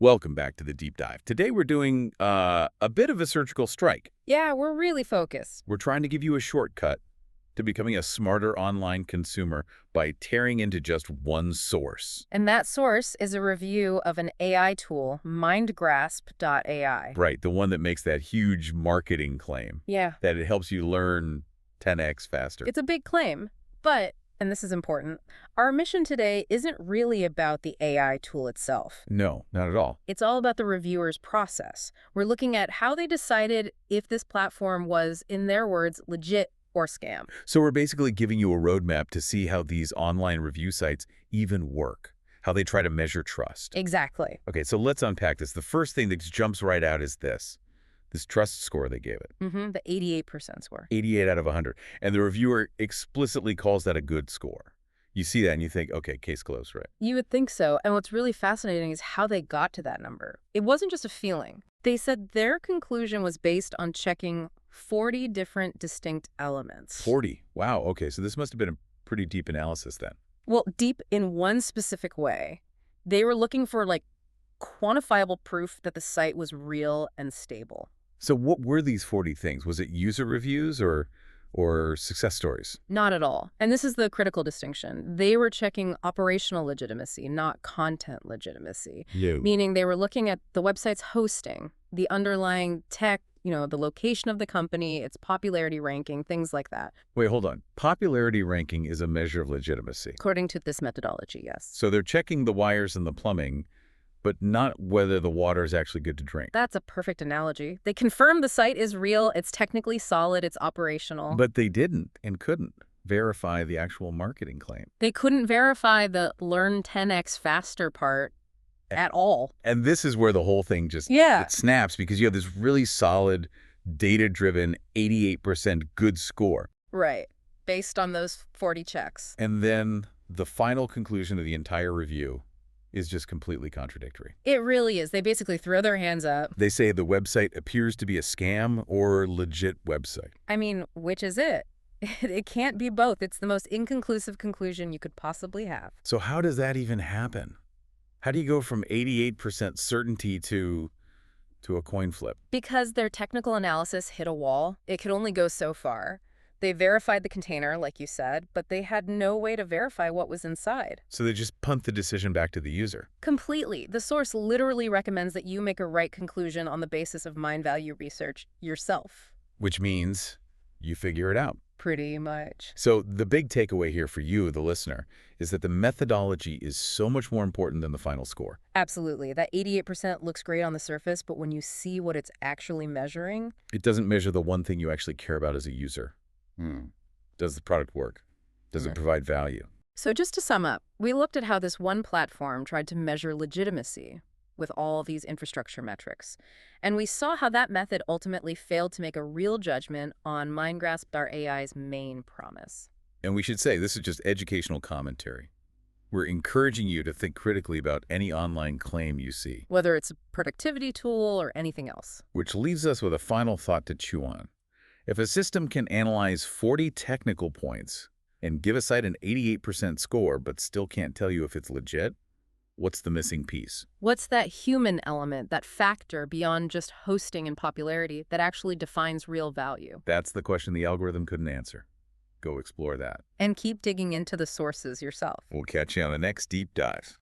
Welcome back to the deep dive. Today we're doing a bit of a surgical strike. Yeah, we're really focused. We're trying to give you a shortcut to becoming a smarter online consumer by tearing into just one source. And that source is a review of an AI tool, Mindgrasp.ai. Right, the one that makes that huge marketing claim Yeah, that it helps you learn 10x faster. it's a big claim, but, and this is important, our mission today isn't really about the AI tool itself. No, not at all. It's all about the reviewer's process. We're looking at how they decided if this platform was, in their words, legit or scam. So we're basically giving you a roadmap to see how these online review sites even work, how they try to measure trust. Exactly. Okay, so let's unpack this. The first thing that jumps right out is this trust score they gave it. The 88% score. 88 out of 100. And the reviewer explicitly calls that a good score. You see that and you think, okay, case closed, right? You would think so. And what's really fascinating is how they got to that number. It wasn't just a feeling. They said their conclusion was based on checking 40 different distinct elements. 40. Wow. Okay, so this must have been a pretty deep analysis then. Well, deep in one specific way. They were looking for, quantifiable proof that the site was real and stable. So what were these 40 things? Was it user reviews or success stories? Not at all. And this is the critical distinction. They were checking operational legitimacy, not content legitimacy. Meaning they were looking at the website's hosting, the underlying tech, the location of the company, its popularity ranking, things like that. Wait, hold on. Popularity ranking is a measure of legitimacy. According to this methodology, yes. So they're checking the wires and the plumbing, but not whether the water is actually good to drink. That's a perfect analogy. They confirmed the site is real, it's technically solid, it's operational. But they didn't and couldn't verify the actual marketing claim. They couldn't verify the learn 10x faster part at all. And this is where the whole thing just it snaps, because you have this really solid, data-driven 88% good score. Right, based on those 40 checks. And then the final conclusion of the entire review is just completely contradictory. It really is. They basically throw their hands up. They say the website appears to be a scam or legit website. I mean, which is it? It can't be both. It's the most inconclusive conclusion you could possibly have. So how does that even happen? How do you go from 88% certainty to a coin flip? Because their technical analysis hit a wall. It could only go so far. They verified the container, like you said, but they had no way to verify what was inside. So they just punt the decision back to the user. Completely. The source literally recommends that you make a right conclusion on the basis of mind value research yourself. Which means you figure it out. Pretty much. So the big takeaway here for you, the listener, is that the methodology is so much more important than the final score. Absolutely. That 88% looks great on the surface, but when you see what it's actually measuring... It doesn't measure the one thing you actually care about as a user. Does the product work? Does it provide value? So just to sum up, we looked at how this one platform tried to measure legitimacy with all these infrastructure metrics. And we saw how that method ultimately failed to make a real judgment on Mindgrasp.ai's main promise. And we should say this is just educational commentary. We're encouraging you to think critically about any online claim you see. Whether it's a productivity tool or anything else. Which leaves us with a final thought to chew on. If a system can analyze 40 technical points and give a site an 88% score but still can't tell you if it's legit, what's the missing piece? What's that human element, that factor beyond just hosting and popularity that actually defines real value? That's the question the algorithm couldn't answer. Go explore that. And keep digging into the sources yourself. We'll catch you on the next deep dive.